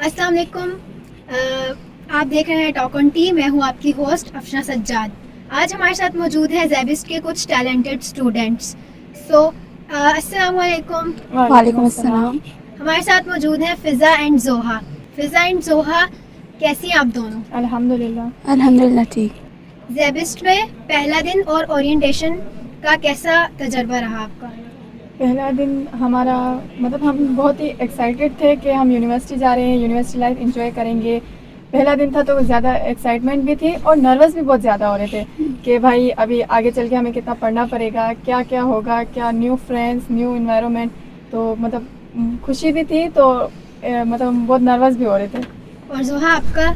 अस्सलाम वालेकुम। आप देख रहे हैं टॉक ऑन टी। मैं हूं आपकी होस्ट अफशा सज्जाद। आज हमारे साथ मौजूद है ज़ेबिस्ट के कुछ टैलेंटेड स्टूडेंट्स। अस्सलाम वालेकुम। वालेकुम अस्सलाम। हमारे साथ मौजूद हैं फ़िज़ा एंड ज़ोहा। फ़िज़ा एंड ज़ोहा, कैसी हैं आप दोनों? अल्हम्दुलिल्लाह। अल्हम्दुलिल्लाह ठीक। ज़ेबिस्ट में पहला दिन और ओरिएंटेशन का कैसा तजर्बा रहा आपका? पहला दिन हमारा मतलब हम बहुत ही एक्साइटेड थे कि हम यूनिवर्सिटी जा रहे हैं, यूनिवर्सिटी लाइफ एंजॉय करेंगे। पहला दिन था तो ज़्यादा एक्साइटमेंट भी थी और नर्वस भी बहुत ज़्यादा हो रहे थे कि भाई अभी आगे चल के हमें कितना पढ़ना पड़ेगा, क्या क्या होगा, क्या न्यू फ्रेंड्स, न्यू इन्वायरमेंट। तो मतलब खुशी भी थी तो मतलब हम बहुत नर्वस भी हो रहे थे। और ज़ोहा आपका?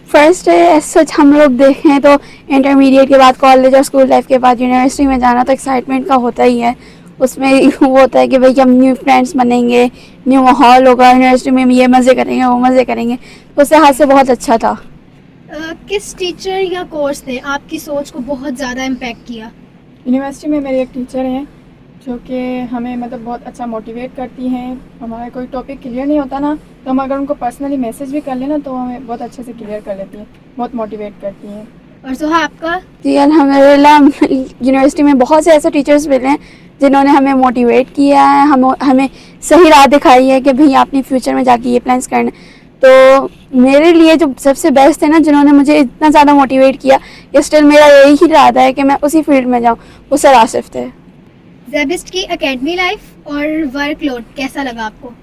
फर्स्ट डे सच हम लोग देखें तो इंटरमीडिएट के बाद कॉलेज और स्कूल लाइफ के बाद यूनिवर्सिटी में जाना तो एक्साइटमेंट का होता ही है। उसमें वो होता है कि भाई हम न्यू फ्रेंड्स बनेंगे, न्यू माहौल होगा, यूनिवर्सिटी में ये मज़े करेंगे वो मज़े करेंगे। तो उस लिहाज से बहुत अच्छा था। किस टीचर या कोर्स ने आपकी सोच को बहुत ज़्यादा इम्पैक्ट किया? यूनिवर्सिटी में मेरे एक टीचर हैं जो कि हमें मतलब बहुत अच्छा मोटिवेट करती हैं। हमारा कोई टॉपिक क्लियर नहीं होता ना, तो हम अगर उनको पर्सनली मैसेज भी कर लेना तो हमें बहुत अच्छे से क्लियर कर लेती हैं, बहुत मोटिवेट करती हैं। और ज़ोहा आपका? जी अल्हम्दुलिल्लाह, यूनिवर्सिटी में बहुत से ऐसे टीचर्स मिले हैं जिन्होंने हमें मोटिवेट किया है, हमें सही राह दिखाई है कि भाई आपने फ्यूचर में जाके ये प्लान्स करना। तो मेरे लिए जो सबसे बेस्ट है ना, जिन्होंने मुझे इतना ज़्यादा मोटिवेट किया कि स्टिल मेरा यही इरादा है कि मैं उसी फील्ड में जाऊँ, वो सर आसिफ थे। ज़ेबिस्ट की एकेडमी लाइफ और वर्कलोड कैसा लगा आपको?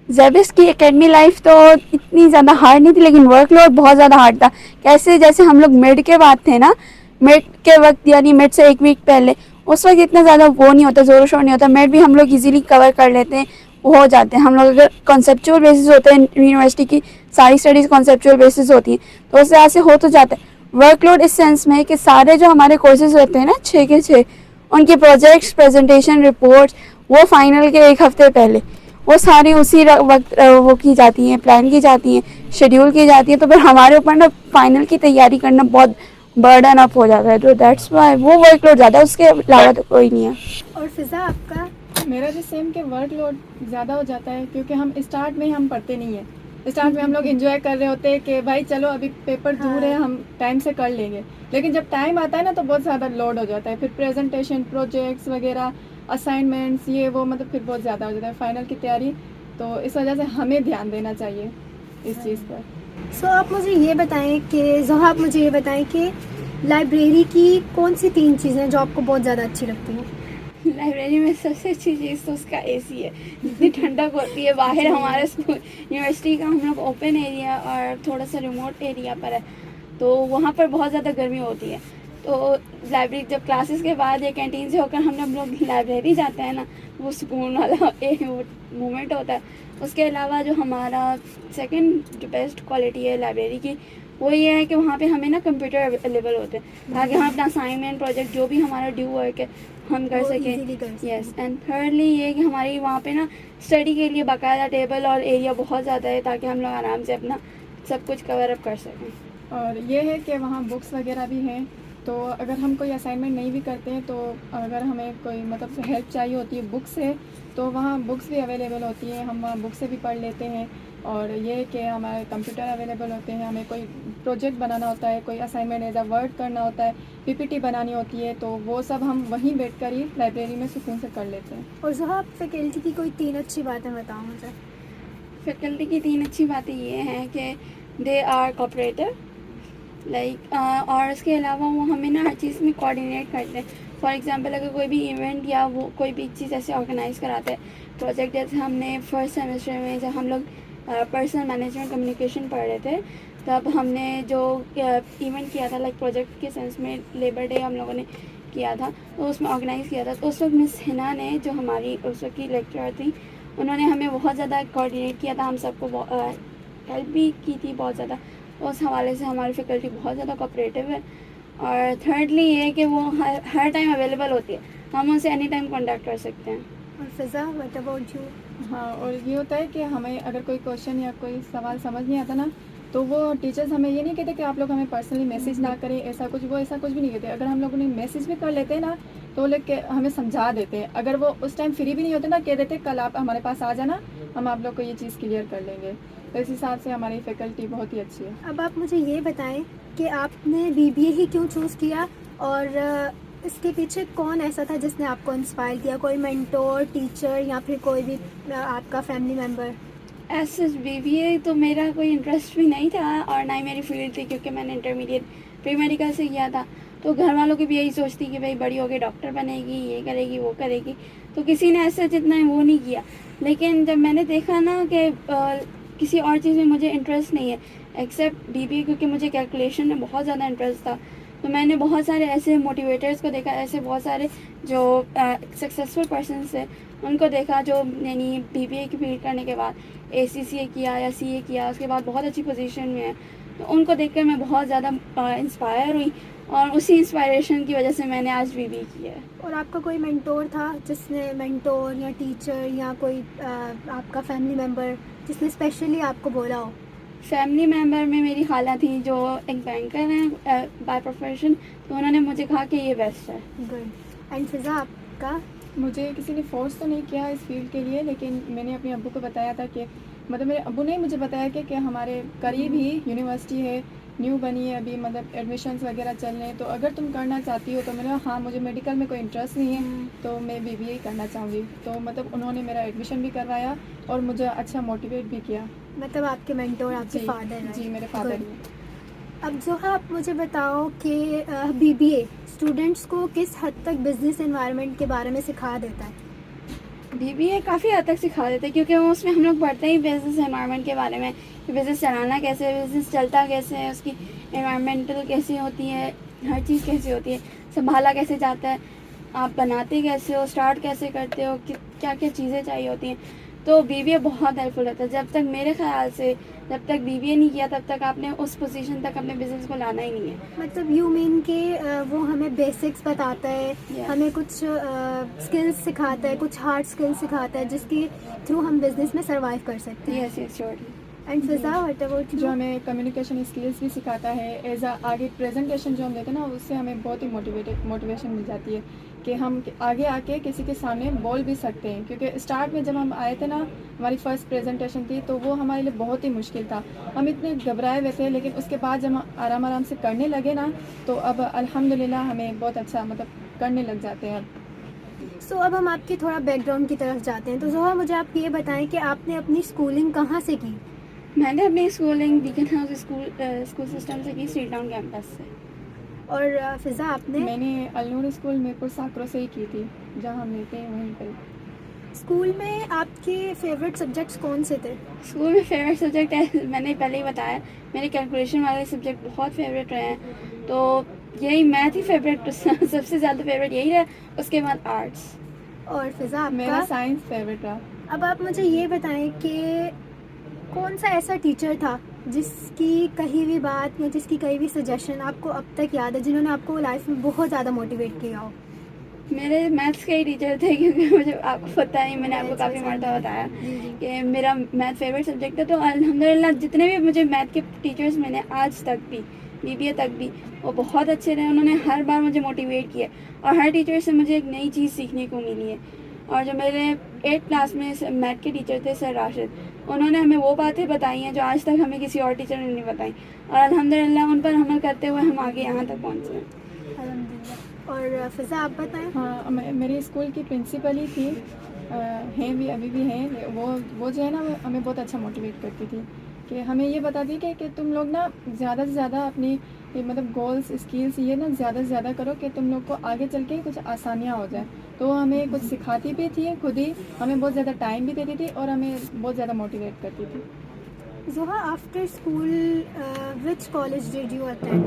ज़ेबिस्ट की एकेडमी लाइफ तो इतनी ज़्यादा हार्ड नहीं थी, लेकिन वर्कलोड बहुत ज़्यादा हार्ड था। कैसे, जैसे हम लोग मिड के बाद थे ना, मिड के वक्त यानी मिड से एक वीक पहले, उस वक्त इतना ज़्यादा वो नहीं होता, ज़ोर शोर नहीं होता। मिड भी हम लोग इजीली कवर कर लेते हैं, वो हो जाते हैं। हम लोग अगर कॉन्सेप्चुअल बेसिस होते हैं, यूनिवर्सिटी की सारी स्टडीज़ कॉन्सेप्चुअल बेसिस होती हैं, तो उससे ऐसे हो तो जाता है। वर्कलोड इस सेंस में कि सारे जो हमारे कोर्सेज रहते हैं ना, 6 के 6, उनके प्रोजेक्ट्स, प्रेजेंटेशन, रिपोर्ट्स, वो फाइनल के एक हफ़्ते पहले वो सारी उसी वक्त वो की जाती हैं, प्लान की जाती हैं, शेड्यूल की जाती हैं। तो फिर हमारे ऊपर ना फाइनल की तैयारी करना बहुत बर्डन अप हो जाता है। तो दैट्स वाई वो वर्कलोड ज़्यादा, उसके अलावा तो कोई नहीं है। और फ़िज़ा आपका? मेरा भी सेम के वर्कलोड ज़्यादा हो जाता है क्योंकि हम स्टार्ट में ही हम पढ़ते नहीं हैं। स्टार्ट में हम लोग इंजॉय कर रहे होते हैं कि भाई चलो अभी पेपर दूर है, हम टाइम से कर लेंगे। लेकिन जब टाइम आता है ना तो बहुत ज़्यादा लोड हो जाता है, फिर प्रेजेंटेशन, प्रोजेक्ट्स वगैरह, असाइनमेंट्स, ये वो मतलब फिर बहुत ज़्यादा हो जाता है फाइनल की तैयारी। तो इस वजह से हमें ध्यान देना चाहिए इस चीज़ पर। आप मुझे ये बताएं कि ज़ोहा, आप मुझे ये बताएं कि लाइब्रेरी की कौन सी 3 चीज़ें जो आपको बहुत ज़्यादा अच्छी लगती हैं? लाइब्रेरी में सबसे अच्छी चीज़ तो उसका एसी है। जितनी ठंडक होती है बाहर, हमारे स्कूल यूनिवर्सिटी का हम लोग ओपन एरिया और थोड़ा सा रिमोट एरिया पर है, तो वहाँ पर बहुत ज़्यादा गर्मी होती है। तो लाइब्रेरी जब क्लासेस के बाद या कैंटीन से होकर हम लोग लाइब्रेरी जाते हैं ना, वो सुकून वाला एक मोमेंट होता है। उसके अलावा जो हमारा सेकंड जो बेस्ट क्वालिटी है लाइब्रेरी की, वो ये है कि वहाँ पे हमें ना कंप्यूटर अवेलेबल होते हैं ताकि हम अपना असाइनमेंट, प्रोजेक्ट, जो भी हमारा ड्यू वर्क है, हम कर सकें। यस, एंड थर्डली ये कि हमारी वहाँ पे ना स्टडी के लिए बाकायदा टेबल और एरिया बहुत ज़्यादा है ताकि हम लोग आराम से अपना सब कुछ कवर अप कर सकें। और ये है कि वहाँ बुक्स वगैरह भी हैं, तो अगर हम कोई असाइनमेंट नहीं भी करते हैं तो अगर हमें कोई मतलब हेल्प चाहिए होती है बुक से, तो वहाँ बुक्स भी अवेलेबल होती हैं, हम वहाँ बुक से भी पढ़ लेते हैं। और ये कि हमारे कंप्यूटर अवेलेबल होते हैं, हमें कोई प्रोजेक्ट बनाना होता है, कोई असाइनमेंट एज अ वर्ड करना होता है, पीपीटी बनानी होती है, तो वो सब हम वहीं बैठ कर ही लाइब्रेरी में सुकून से कर लेते हैं। और ज़ोहा, आप फैकल्टी की कोई 3 अच्छी बातें बताओ मुझे। फैकल्टी की 3 अच्छी बातें ये हैं कि दे आर कोऑपरेटिव, और उसके अलावा वो हमें ना हर चीज़ में कोऑर्डिनेट करते हैं। फॉर एग्जांपल अगर कोई भी इवेंट या वो कोई भी चीज़ ऐसे ऑर्गेनाइज़ कराते हैं, प्रोजेक्ट, जैसे हमने फर्स्ट सेमेस्टर में जब हम लोग पर्सनल मैनेजमेंट कम्युनिकेशन पढ़ रहे थे, तब हमने जो इवेंट किया था, लाइक प्रोजेक्ट के सेंस में लेबर डे हम लोगों ने किया था, तो उसमें ऑर्गेनाइज़ किया था। तो उस वक्त मिस हिना ने, जो हमारी उस वक्त की लेक्चरर थी, उन्होंने हमें बहुत ज़्यादा कोऑर्डिनेट किया था, हम सबको हेल्प भी की थी बहुत ज़्यादा। उस हवाले से हमारी फैकल्टी बहुत ज़्यादा कोऑपरेटिव है। और थर्डली ये है कि वो हर टाइम अवेलेबल होती है, हम उनसे एनी टाइम कॉन्टैक्ट कर सकते हैं। और फ़िज़ा, व्हाट अबाउट यू? हाँ, और ये होता है कि हमें अगर कोई क्वेश्चन या कोई सवाल समझ नहीं आता ना, तो वो टीचर्स हमें ये नहीं कहते कि आप लोग हमें पर्सनली मैसेज ना करें, ऐसा कुछ, वो ऐसा कुछ भी नहीं कहते। अगर हम लोग उन्हें मैसेज भी कर लेते हैं ना, तो वो लोग हमें समझा देते हैं। अगर वो उस टाइम फ्री भी नहीं होते ना, कह देते कल आप हमारे पास आ जाना, हम आप लोग को ये चीज़ क्लियर कर लेंगे। तो इस हिसाब से हमारी फैकल्टी बहुत ही अच्छी है। अब आप मुझे ये बताएं कि आपने बीबीए ही क्यों चूज़ किया, और इसके पीछे कौन ऐसा था जिसने आपको इंस्पायर किया, कोई मेंटोर, टीचर या फिर कोई भी आपका फैमिली मेम्बर? एस BBA तो मेरा कोई इंटरेस्ट भी नहीं था और ना ही मेरी फील्ड थी, क्योंकि मैंने इंटरमीडिएट प्री मेडिकल से किया था। तो घर वालों की भी यही सोच थी कि भाई बड़ी होकर डॉक्टर बनेगी, ये करेगी वो करेगी, तो किसी ने ऐसा जितना वो नहीं किया। लेकिन जब मैंने देखा ना कि किसी और चीज़ में मुझे इंटरेस्ट नहीं है एक्सेप्ट BBA, क्योंकि मुझे कैलकुलेशन में बहुत ज़्यादा इंटरेस्ट था, तो मैंने बहुत सारे ऐसे मोटिवेटर्स को देखा, ऐसे बहुत सारे जो सक्सेसफुल पर्सन थे उनको देखा, जो यानी BBA की फील्ड करने के बाद ACCA किया या CA किया, उसके बाद बहुत अच्छी पोजीशन में है। तो उनको देखकर मैं बहुत ज़्यादा इंस्पायर हुई और उसी इंस्पायरेशन की वजह से मैंने आज BBA किया है। और आपका कोई मेंटोर था जिसने, मेंटोर या टीचर या कोई आपका फैमिली मेम्बर जिसने स्पेशली आपको बोला हो? फैमिली मेम्बर में मेरी खाला थी जो एक बैंकर हैं बाय प्रोफेशन, तो उन्होंने मुझे कहा कि ये बेस्ट है। गुड। एंड फिज़ा आपका? मुझे किसी ने फोर्स तो नहीं किया इस फील्ड के लिए, लेकिन मैंने अपने अब्बू को बताया था कि मतलब मेरे अब्बू ने मुझे बताया कि हमारे करीब ही यूनिवर्सिटी है, न्यू बनी है अभी, मतलब एडमिशन्स वगैरह चल रहे हैं, तो अगर तुम करना चाहती हो। तो मैंने कहा हाँ, मुझे मेडिकल में कोई इंटरेस्ट नहीं है, तो मैं BBA करना चाहूँगी। तो मतलब उन्होंने मेरा एडमिशन भी करवाया और मुझे अच्छा मोटिवेट भी किया। मतलब आपके मेंटोर आपके जी, फादर हैं? जी मेरे फादर Good. ही। अब जो है आप मुझे बताओ कि BBA स्टूडेंट्स को किस हद तक बिजनेस एनवायरनमेंट के बारे में सिखा देता है? BBA काफ़ी हद तक सिखा देते हैं, क्योंकि वो उसमें हम लोग पढ़ते ही बिज़नेस एनवायरनमेंट के बारे में कि बिज़नेस चलाना कैसे है, बिज़नेस चलता कैसे है, उसकी एनवायरमेंटल कैसी होती है, हर चीज़ कैसी होती है, संभाला कैसे जाता है, आप बनाते कैसे हो, स्टार्ट कैसे करते हो, क्या क्या चीज़ें चाहिए होती हैं। तो BBA बहुत हेल्पफुल रहता है। जब तक मेरे ख्याल से जब तक BBA नहीं किया तब तक आपने उस पोजीशन तक अपने बिजनेस को लाना ही नहीं है। मतलब यू मीन कि वो हमें बेसिक्स बताता है, Yes. हमें कुछ स्किल्स सिखाता है, कुछ हार्ड स्किल्स सिखाता है जिसके थ्रू हम बिजनेस में सरवाइव कर सकते हैं। Yes yes surely. And Fiza what about जो यू? हमें कम्युनिकेशन स्किल्स भी सिखाता है, एज आगे प्रेजेंटेशन जो हम देते हैं ना, उससे हमें बहुत ही मोटिवेशन मिल जाती है कि हम आगे आके किसी के सामने बोल भी सकते हैं। क्योंकि स्टार्ट में जब हम आए थे ना, हमारी फर्स्ट प्रेजेंटेशन थी, तो वो हमारे लिए बहुत ही मुश्किल था, हम इतने घबराए हुए थे। लेकिन उसके बाद जब हम आराम आराम से करने लगे ना, तो अब अल्हम्दुलिल्लाह हमें बहुत अच्छा मतलब करने लग जाते हैं अब। सो अब हम आपके थोड़ा बैकग्राउंड की तरफ जाते हैं। तो जोहा, मुझे आप ये बताएं कि आपने अपनी स्कूलिंग कहाँ से की? मैंने अपनी schooling beacon house school system से की, स्ट्रीट टाउन कैंपस से। और फिज़ा आपने? मैंने अलनूर स्कूल मीरपुर साकरो से ही की थी, जहाँ हम रहते हैं वहीं पर। स्कूल में आपके फेवरेट सब्जेक्ट्स कौन से थे? स्कूल में फेवरेट सब्जेक्ट है, मैंने पहले ही बताया, मेरे कैलकुलेशन वाले सब्जेक्ट बहुत फेवरेट रहे हैं। तो यही मैथ ही फेवरेट सबसे ज़्यादा फेवरेट यही रहा, उसके बाद आर्ट्स। और फिज़ा मेरा आपका? साइंस फेवरेट रहा। अब आप मुझे ये बताएं कि कौन सा ऐसा टीचर था जिसकी कही हुई बात या जिसकी कही हुई सजेशन आपको अब तक याद है, जिन्होंने आपको लाइफ में बहुत ज़्यादा मोटिवेट किया हो? मेरे मैथ्स के ही टीचर थे, क्योंकि मुझे आपको पता है, मैंने आपको काफ़ी मरतबा बताया जी जी। कि मेरा मैथ फेवरेट सब्जेक्ट है। तो अल्हम्दुलिल्लाह जितने भी मुझे मैथ के टीचर्स मिले आज तक भी, BBA तक भी, वो बहुत अच्छे रहे। उन्होंने हर बार मुझे मोटिवेट किया और हर टीचर से मुझे एक नई चीज़ सीखने को मिली है। और जो मेरे 8th क्लास में मैथ के टीचर थे सर राशिद, उन्होंने हमें वो बातें बताई हैं जो आज तक हमें किसी और टीचर ने नहीं बताई, और अल्हम्दुलिल्लाह उन पर अमल करते हुए हम आगे यहाँ तक पहुँचे हैं। अल्हम्दुलिल्लाह। और फिज़ा आप बताएं? हाँ, मेरी स्कूल की प्रिंसिपल ही थी, हैं भी, अभी भी हैं। वो जो है ना, वो हमें बहुत अच्छा मोटिवेट करती थी कि हमें ये बताती कि तुम लोग ना ज़्यादा से ज़्यादा अपनी मतलब गोल्स स्किल्स ये ना ज़्यादा से ज़्यादा करो कि तुम लोग को आगे चल के कुछ आसानियाँ हो जाए। तो वो हमें कुछ सिखाती भी थी, खुद ही हमें बहुत ज़्यादा टाइम भी देती थी और हमें बहुत ज़्यादा मोटिवेट करती थी। Zoha, after school, which college did you attend?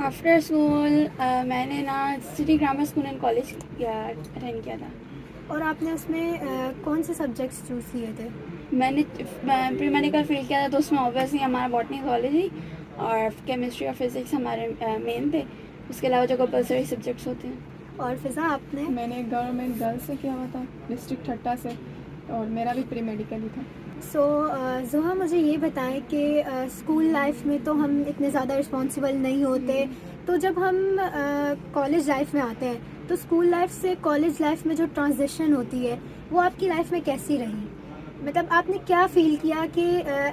After school मैंने ना city grammar school and college attend किया था। और आपने उसमें कौन से सब्जेक्ट्स चूज़ किए थे? मैंने प्री मेडिकल फील्ड किया था, तो उसमें ऑब्वियसली हमारा बॉटनी कॉलेज ही और केमिस्ट्री और फिज़िक्स हमारे मेन थे। उसके अलावा जो कंपल्सरी सब्जेक्ट्स होते हैं। और फिज़ा आपने? मैंने गवर्नमेंट गर्ल्स से किया हुआ था, डिस्ट्रिक्ट ठट्टा से, और मेरा भी प्री मेडिकल ही था। सो जोहा, मुझे ये बताएं कि स्कूल लाइफ में तो हम इतने ज़्यादा रिस्पॉन्सिबल नहीं होते, तो जब हम कॉलेज लाइफ में आते हैं तो स्कूल लाइफ से कॉलेज लाइफ में जो ट्रांजिशन होती है वो आपकी लाइफ में कैसी रही? मतलब आपने क्या फ़ील किया कि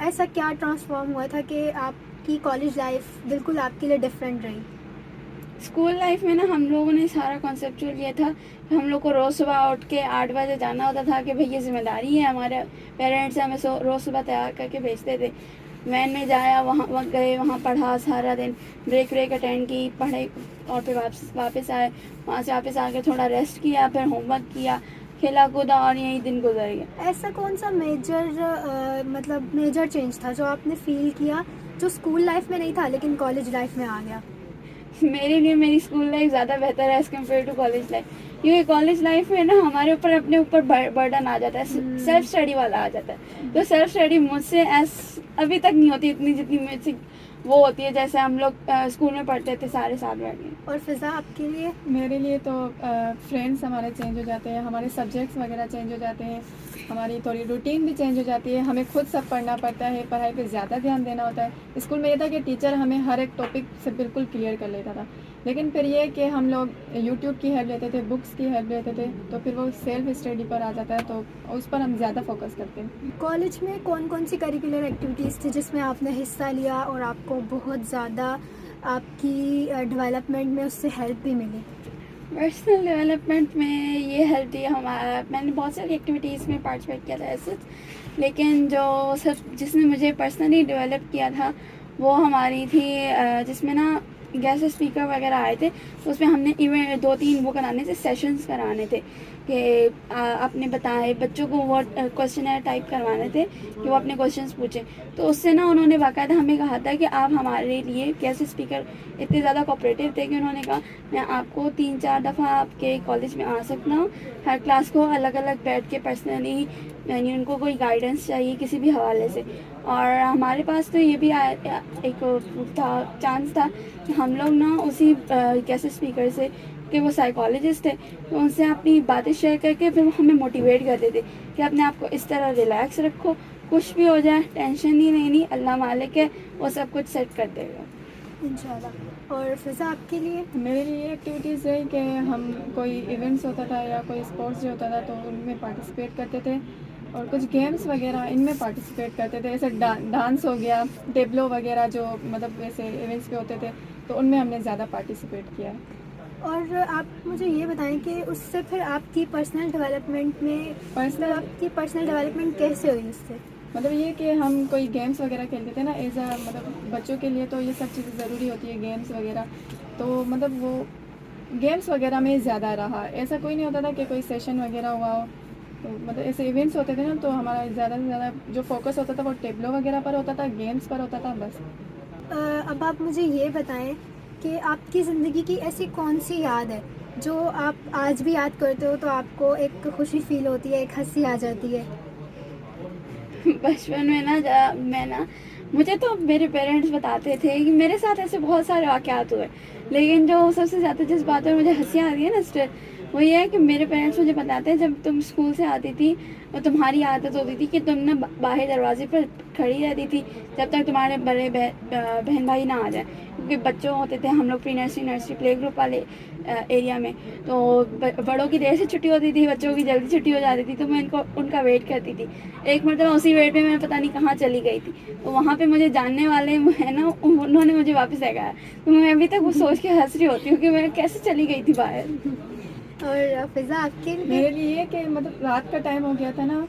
ऐसा क्या ट्रांसफ़ॉर्म हुआ था कि आपकी कॉलेज लाइफ बिल्कुल आपके लिए डिफरेंट रही? स्कूल लाइफ में ना हम लोगों ने सारा कॉन्सेप्चुअल ये था कि हम लोग को रोज़ सुबह उठ के 8 बजे जाना होता था कि भाई ये जिम्मेदारी है, हमारे पेरेंट्स हमें रोज़ सुबह तैयार करके भेजते थे। वैन में जाया, वहाँ गए, वहाँ पढ़ा सारा दिन, ब्रेक अटेंड की, पढ़े और फिर वापस आए, वहाँ से वापस आके थोड़ा रेस्ट किया, फिर होमवर्क किया, खेला कूदा और यही दिन गुजर गया। ऐसा कौन सा मतलब मेजर चेंज था जो आपने फ़ील किया जो स्कूल लाइफ में नहीं था लेकिन कॉलेज लाइफ में आ गया? मेरे लिए मेरी स्कूल लाइफ ज़्यादा बेहतर है as compared to college life, क्योंकि कॉलेज लाइफ में ना हमारे ऊपर अपने ऊपर बर्डन आ जाता है, सेल्फ स्टडी वाला आ जाता है। तो सेल्फ स्टडी मुझसे अभी तक नहीं होती इतनी जितनी मुझसे वो होती है जैसे हम लोग स्कूल में पढ़ते थे सारे साथ बैठ के। और फ़िज़ा आपके लिए? मेरे लिए तो फ्रेंड्स हमारे चेंज हो जाते हैं, हमारे सब्जेक्ट्स वगैरह चेंज हो जाते हैं, हमारी थोड़ी रूटीन भी चेंज हो जाती है, हमें खुद सब पढ़ना पड़ता है, पढ़ाई पे ज़्यादा ध्यान देना होता है। स्कूल में ये था कि टीचर हमें हर एक टॉपिक से बिल्कुल क्लियर कर लेता था, लेकिन फिर ये कि हम लोग यूट्यूब की हेल्प लेते थे, बुक्स की हेल्प लेते थे, तो फिर वो सेल्फ स्टडी पर आ जाता है, तो उस पर हम ज़्यादा फोकस करते हैं। कॉलेज में कौन कौन सी करिकुलर एक्टिविटीज़ थी जिसमें आपने हिस्सा लिया और आपको बहुत ज़्यादा आपकी डेवलपमेंट में उससे हेल्प भी मिली? पर्सनल डेवलपमेंट में ये हेल्प दी हमारा, मैंने बहुत सारी एक्टिविटीज़ में पार्टिसिपेट किया था ऐसे, लेकिन जो सब जिसने मुझे पर्सनली डेवलप किया था वो हमारी थी जिसमें ना गेस्ट स्पीकर वगैरह आए थे, तो उसमें हमने इवेंट 2-3 वो कराने थे, सेशंस कराने थे कि आपने बताए, बच्चों को वो क्वेश्चनर टाइप करवाने थे कि वो अपने क्वेश्चंस पूछें। तो उससे ना उन्होंने बाकायदा हमें कहा था कि आप हमारे लिए गेस्ट स्पीकर इतने ज़्यादा कोऑपरेटिव थे कि उन्होंने कहा मैं आपको 3-4 दफ़ा आपके कॉलेज में आ सकता हूँ, हर क्लास को अलग अलग बैठ के पर्सनली, यानी उनको कोई गाइडेंस चाहिए किसी भी हवाले से। और हमारे पास तो ये भी एक था चांस था कि हम लोग ना उसी गेस्ट स्पीकर से, कि वो साइकोलॉजिस्ट थे, तो उनसे अपनी बातें शेयर करके फिर वो हमें मोटिवेट करते थे कि अपने आप को इस तरह रिलैक्स रखो, कुछ भी हो जाए टेंशन ही नहीं, अल्लाह मालिक है, वो सब कुछ सेट कर देगा इंशाल्लाह। और फ़िज़ा आपके लिए? मेरे लिए एक्टिविटीज़ है कि हम कोई इवेंट्स होता था या कोई स्पोर्ट्स जो होता था तो उनमें पार्टिसिपेट करते थे, और कुछ गेम्स वगैरह इनमें पार्टिसिपेट करते थे, जैसे डांस हो गया, टेबलो वगैरह जो मतलब वैसे इवेंट्स पे होते थे, तो उनमें हमने ज़्यादा पार्टिसिपेट किया है। और आप मुझे ये बताएं कि उससे फिर आपकी पर्सनल डेवलपमेंट कैसे हुई उससे? मतलब ये कि हम कोई गेम्स वगैरह खेलते थे ना, एज अ मतलब बच्चों के लिए तो ये सब चीज़ें ज़रूरी होती है गेम्स वगैरह, तो मतलब वो गेम्स वगैरह में ज़्यादा रहा, ऐसा कोई नहीं होता था कि कोई सेशन वगैरह हुआ हो, तो मतलब ऐसे इवेंट्स होते थे ना, तो हमारा ज़्यादा से ज़्यादा जो फोकस होता था वो टेबलो वगैरह पर होता था, गेम्स पर होता था बस। अब आप मुझे ये बताएं कि आपकी ज़िंदगी की ऐसी कौन सी याद है जो आप आज भी याद करते हो तो आपको एक खुशी फील होती है, एक हंसी आ जाती है? बचपन में ना मैं ना, मुझे तो मेरे पेरेंट्स बताते थे कि मेरे साथ ऐसे बहुत सारे वाक़यात हुए, लेकिन जो सबसे ज़्यादा जिस बात पर मुझे हंसी आती है ना स्टिल, वो ये है कि मेरे पेरेंट्स मुझे बताते हैं जब तुम स्कूल से आती थी और तुम्हारी आदत होती थी कि तुम ना बाहर दरवाजे पर खड़ी रहती थी जब तक तुम्हारे बड़े बहन भाई ना आ जाए, क्योंकि बच्चों होते थे हम लोग प्री नर्सरी प्ले ग्रुप वाले एरिया में, तो बड़ों की देर से छुट्टी होती थी, बच्चों की जल्दी छुट्टी हो जाती थी, तो मैं उनका वेट करती थी। एक मतलब उसी वेट में मैं पता नहीं कहाँ चली गई थी, तो वहाँ पे मुझे जानने वाले है ना, उन्होंने मुझे वापस लगाया, तो मैं अभी तक वो सोच के हंस रही होती हूँ कि मैं कैसे चली गई थी बाहर। और फ़िज़ा आपके लिए? मेरे लिए कि मतलब रात का टाइम हो गया था ना,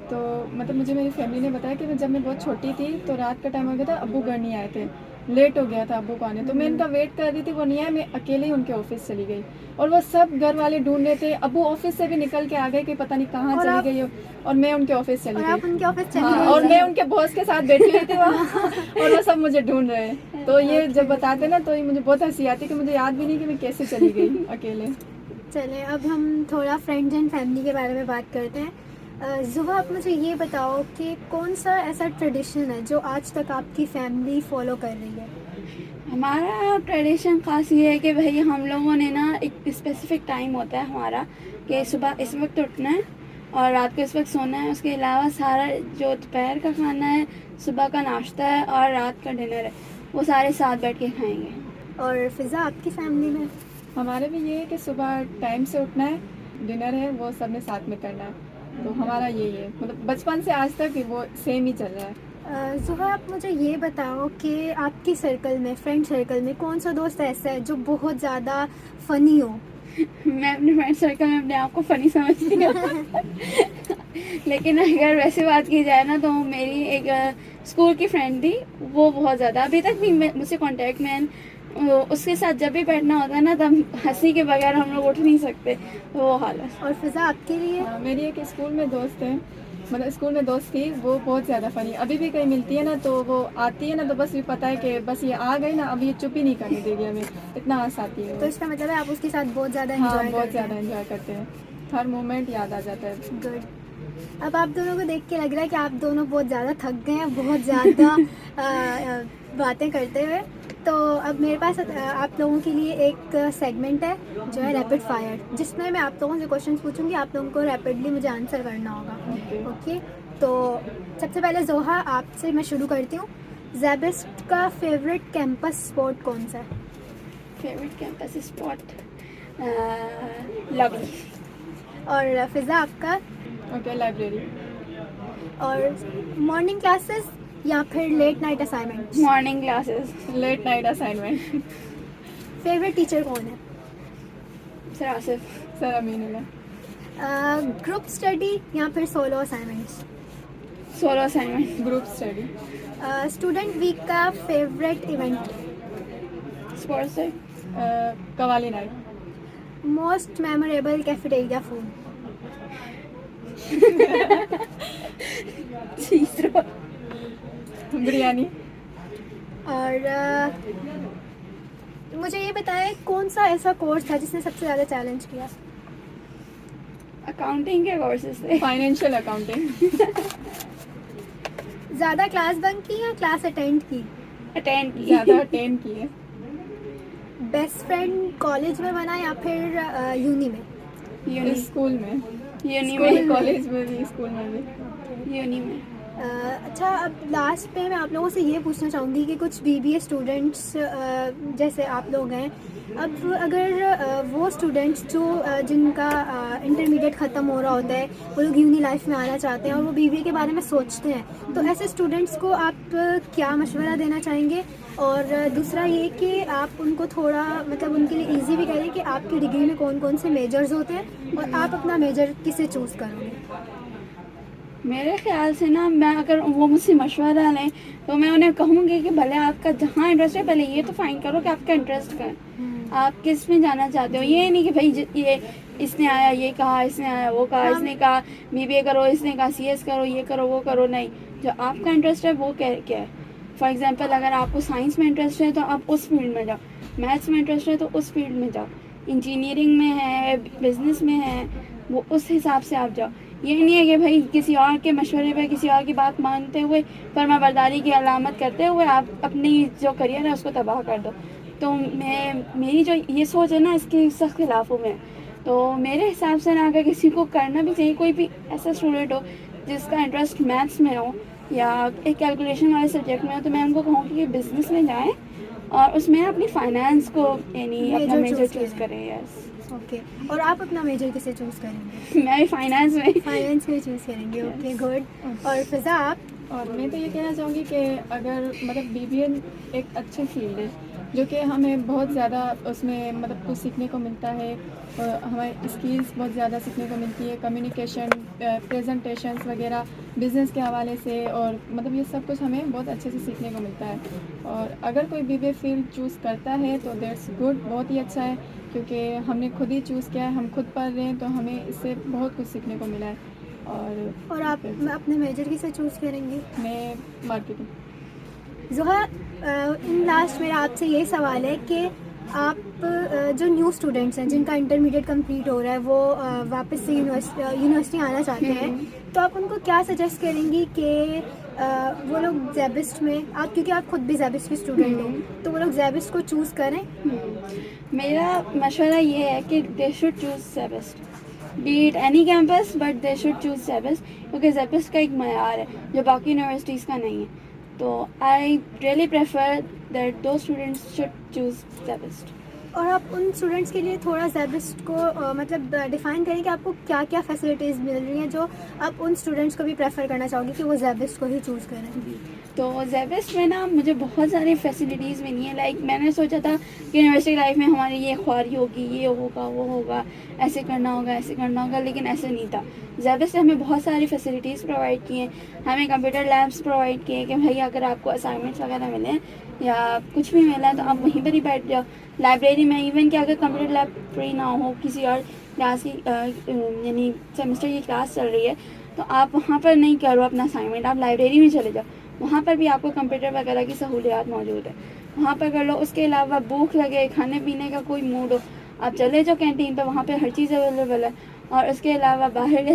तो मतलब मुझे मेरी फैमिली ने बताया कि जब मैं बहुत छोटी थी तो रात का टाइम हो गया था, अब्बू घर नहीं आए थे, लेट हो गया था अब्बू को आने, तो मैं इनका वेट कर रही थी, वो नहीं आए, मैं अकेले ही उनके ऑफिस चली गई, और वो सब घर वाले ढूंढ रहे थे, अब्बू ऑफिस से भी निकल के आ गए कि पता नहीं कहाँ चली गई हो, और मैं उनके ऑफिस चली आप गई। उनके ऑफिस चली हाँ, गई और थी? मैं उनके बॉस के साथ बैठी हुई थी वहाँ और वो सब मुझे ढूंढ रहे हैं, तो ये जब बताते ना तो ये मुझे बहुत हंसी आती कि मुझे याद भी नहीं कि मैं कैसे चली गई अकेले। चलें अब हम थोड़ा फ्रेंड्स एंड फैमिली के बारे में बात करते हैं। ज़ुहा, आप मुझे ये बताओ कि कौन सा ऐसा ट्रेडिशन है जो आज तक आपकी फैमिली फॉलो कर रही है? हमारा ट्रेडिशन ख़ास ये है कि भाई हम लोगों ने ना एक स्पेसिफिक टाइम होता है हमारा कि सुबह इस वक्त उठना है और रात को इस वक्त सोना है, उसके अलावा सारा जो दोपहर का खाना है, सुबह का नाश्ता है और रात का डिनर है, वो सारे साथ बैठ के खाएंगे। और फ़िज़ा आपकी फैमिली में? हमारे भी ये है कि सुबह टाइम से उठना है, डिनर है वो सब ने साथ में करना है, तो हमारा यही है, मतलब बचपन से आज तक वो सेम ही चल रहा है। ज़ुहा, आप मुझे ये बताओ कि आपकी सर्कल में, फ्रेंड सर्कल में कौन सा दोस्त ऐसा है जो बहुत ज़्यादा फ़नी हो? मैं अपने फ्रेंड सर्कल में अपने आप को फ़नी समझती हूँ लेकिन अगर वैसे बात की जाए ना, तो मेरी एक स्कूल की फ्रेंड थी, वो बहुत ज़्यादा अभी तक भी मुझसे कांटेक्ट में है। उसके साथ जब भी बैठना होता है ना, तब हंसी के बगैर हम लोग उठ नहीं सकते, तो वो हाल है। और फिज़ा, आपके लिए? मेरी एक स्कूल में दोस्त है, मतलब स्कूल में दोस्त थी, वो बहुत ज़्यादा फ़नी। अभी भी कहीं मिलती है ना, तो वो आती है ना, तो बस ये पता है कि बस ये आ गई ना, अब ये चुप ही नहीं करने देगी हमें, इतना हंस आती है तो वो। इसका मतलब है आप उसके साथ बहुत ज़्यादा हाँ, एंजॉय बहुत करते ज़्यादा हैं। एंजॉय करते हैं, हर मोमेंट याद आ जाता है। गुड। अब आप दोनों को देख के लग रहा है कि आप दोनों बहुत ज़्यादा थक गए हैं, बहुत ज़्यादा बातें करते हुए। तो अब मेरे पास आप लोगों के लिए एक सेगमेंट है जो है रैपिड फायर, जिसमें मैं आप लोगों से क्वेश्चंस पूछूंगी, आप लोगों को रैपिडली मुझे आंसर करना होगा। ओके। ओके, तो सबसे पहले ज़ोहा, आपसे मैं शुरू करती हूँ। ज़ेबिस्ट का फेवरेट कैंपस स्पॉट कौन सा है? Favourite campus spot lobby. और फिज़ा, आपका? Okay, library. और मॉर्निंग क्लासेस या फिर late night assignments? Morning classes. Late night assignment. Favourite teacher कौन है? Sir Asif. Sir Aminullah. Group study या फिर solo assignments? Solo assignment. Group study. Student week का favourite event? Sports day. Qawwali night. Most memorable cafeteria food? Cheese roll. Biryani. और मुझे ये बताएं, कौन सा ऐसा कोर्स था जिसने सबसे ज़्यादा चैलेंज किया? अकाउंटिंग के कोर्सेज थे। Financial accounting. ज़्यादा क्लास बंक की या क्लास अटेंड की? अटेंड की। ज़्यादा अटेंड की है। बेस्ट फ्रेंड कॉलेज में बना या फिर यूनी में? यूनी। स्कूल में। यूनी स्कूल, में। कॉलेज में भी, स्कूल में भी। यूनी में। अच्छा, अब लास्ट पे मैं आप लोगों से ये पूछना चाहूँगी कि कुछ बीबीए स्टूडेंट्स जैसे आप लोग हैं, अब अगर वो स्टूडेंट्स जो जिनका इंटरमीडिएट ख़त्म हो रहा होता है, वो लोग यूनी लाइफ में आना चाहते हैं और वो बीबीए के बारे में सोचते हैं, तो ऐसे स्टूडेंट्स को आप क्या मशवरा देना चाहेंगे? और दूसरा ये कि आप उनको थोड़ा, मतलब उनके लिए इजी भी करें कि आपकी डिग्री में कौन कौन से मेजर्स होते हैं और आप अपना मेजर किसे चूज़ करोगे? मेरे ख्याल से ना, मैं अगर वो मुझसे मशवरा लें, तो मैं उन्हें कहूँगी कि भले आपका जहाँ इंटरेस्ट है, पहले ये तो फाइंड करो कि आपका इंटरेस्ट क्या है, आप किस में जाना चाहते हो। ये नहीं कि भाई ये इसने आया ये कहा, इसने आया वो कहा, इसने कहा बीबीए करो, इसने कहा सीएस करो, ये करो वो करो। नहीं, जो आपका इंटरेस्ट है वो क्या है। फॉर एग्जांपल, अगर आपको साइंस में इंटरेस्ट है तो आप उस फील्ड में जाओ, मैथ्स में इंटरेस्ट है तो उस फील्ड में जाओ, इंजीनियरिंग में है, बिजनेस में है, वो उस हिसाब से आप जाओ। ये नहीं है कि भाई किसी और के मशवरे पे, किसी और की बात मानते हुए, फर्माबरदारी की अलामत करते हुए आप अपनी जो करियर है उसको तबाह कर दो। तो मेरी जो ये सोच है ना, इसके सख्त खिलाफ हूँ मैं। तो मेरे हिसाब से ना, अगर किसी को करना भी चाहिए, कोई भी ऐसा स्टूडेंट हो जिसका इंटरेस्ट मैथ्स में हो या एक कैलकुलेशन वाले सब्जेक्ट में हो, तो मैं उनको कहूँगी कि बिज़नेस में जाएँ और उसमें अपनी फाइनेंस को यानी अपना मेजर चूज़ करें। यस। ओके, और आप अपना मेजर किसे चूज़ करेंगे? मैं भी फाइनेंस में। फाइनेंस में चूज़ करेंगे। Okay, good. और फिज़ा, आप? और मैं तो ये कहना चाहूँगी कि अगर मतलब बीबीए एक अच्छी फील्ड है, जो कि हमें बहुत ज़्यादा उसमें मतलब कुछ सीखने को मिलता है, हमें स्किल्स बहुत ज़्यादा सीखने को मिलती है, कम्युनिकेशन, प्रेजेंटेशंस वगैरह बिज़नेस के हवाले से, और मतलब ये सब कुछ हमें बहुत अच्छे से सीखने को मिलता है। और अगर कोई बीबीए फील्ड चूज़ करता है तो दैट्स गुड, बहुत ही अच्छा है, क्योंकि हमने खुद ही चूज़ किया है, हम खुद पढ़ रहे हैं, तो हमें इससे बहुत कुछ सीखने को मिला है। और आप अपने मेजर किसे चूज़ करेंगे? मैं मार्केटिंग। ज़ुहा, इन लास्ट मेरा आपसे ये सवाल है कि आप जो न्यू स्टूडेंट्स हैं जिनका इंटरमीडिएट कंप्लीट हो रहा है, वो वापस से यूनिवर्सिटी आना चाहते हैं, तो आप उनको क्या सजेस्ट करेंगी कि वो लोग ज़ेबिस्ट में, आप क्योंकि आप खुद भी ज़ेबिस्ट की स्टूडेंट हो, तो वो लोग ज़ेबिस्ट को चूज़ करें? मेरा मशवरा ये है कि they should choose SZABIST, be it any campus, but they should choose SZABIST, क्योंकि ज़ेबिस्ट का एक मयार है जो बाकी यूनिवर्सिटीज़ का नहीं है। तो आई रियली प्रेफर दैट दो स्टूडेंट्स शुड चूज़ ज़ेबिस्ट। और आप उन स्टूडेंट्स के लिए थोड़ा ज़ेबिस्ट को मतलब डिफ़ाइन करें कि आपको क्या क्या फैसिलिटीज़ मिल रही हैं जो आप उन स्टूडेंट्स को भी प्रेफर करना चाहोगे कि वो ज़ेबिस्ट को ही चूज़ करें। तो ज़ेबिस्ट में ना मुझे बहुत सारी फैसिलिटीज़ मिली हैं। लाइक मैंने सोचा था कि यूनिवर्सिटी लाइफ में हमारी ये ख्वारी होगी, ये होगा, वो होगा, ऐसे करना होगा, ऐसे करना होगा, लेकिन ऐसे नहीं था। ज़ेबिस्ट ने हमें बहुत सारी फैसिलिटीज़ प्रोवाइड की हैं। हमें कंप्यूटर लैब्स प्रोवाइड किए कि भाई अगर आपको असाइनमेंट्स वगैरह मिले या कुछ भी मिला है तो आप वहीं पर ही बैठ जाओ। लाइब्रेरी में इवन कि अगर कंप्यूटर लैब फ्री ना हो, किसी और क्लास की यानी सेमेस्टर की क्लास चल रही है, तो आप वहाँ पर नहीं करो अपना असाइनमेंट, आप लाइब्रेरी में चले जाओ। वहाँ पर भी आपको कंप्यूटर वगैरह की सहूलियात मौजूद है, वहाँ पर कर लो। उसके अलावा भूख लगे, खाने पीने का कोई मूड हो, आप चले जाओ कैंटीन पर, वहाँ पे हर चीज़ अवेलेबल है। और उसके अलावा बाहर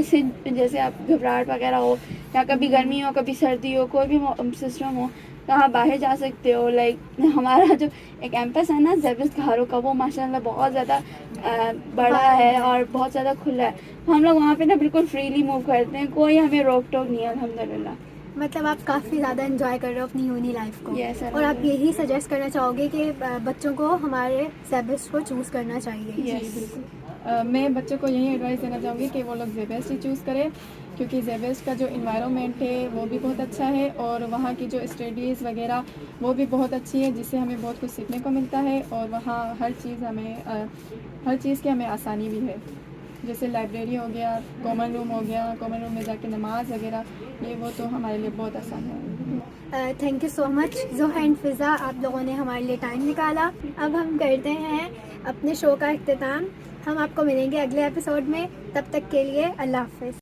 जैसे आप घबराहट वगैरह हो या कभी गर्मी हो, कभी सर्दी हो, कोई भी सिस्टम हो, तो आप बाहर जा सकते हो। लाइक हमारा जो एक कैंपस है ना ज़ेबिस्ट घारो का, वो माशाल्लाह बहुत ज़्यादा बड़ा है और बहुत ज़्यादा खुला है। तो हम लोग वहाँ पे ना बिल्कुल फ्रीली मूव करते हैं, कोई हमें रोक टोक नहीं है अल्हम्दुलिल्लाह। मतलब आप काफ़ी ज़्यादा एंजॉय कर रहे हो अपनी यूनी लाइफ को। Yes, और आप यही सजेस्ट करना चाहोगे कि बच्चों को हमारे ज़ेबिस्ट को चूज़ करना चाहिए। यस बिल्कुल। मैं बच्चों को यही एडवाइस देना चाहूँगी कि वो लोग ज़ेबिस्ट ही चूज़ करें, क्योंकि ज़ेबिस्ट का जो इन्वायरमेंट है वो भी बहुत अच्छा है और वहाँ की जो स्टडीज़ वगैरह वो भी बहुत अच्छी है, जिससे हमें बहुत कुछ सीखने को मिलता है। और वहाँ हर चीज़ की हमें आसानी भी है, जैसे लाइब्रेरी हो गया, कॉमन रूम हो गया, कॉमन रूम में जाके नमाज वगैरह, ये वो तो हमारे लिए बहुत आसान है। Thank you so much Zoha and Fiza, आप लोगों ने हमारे लिए टाइम निकाला। अब हम करते हैं अपने शो का इख्तिताम। हम आपको मिलेंगे अगले एपिसोड में, तब तक के लिए अल्लाह हाफ़िज़।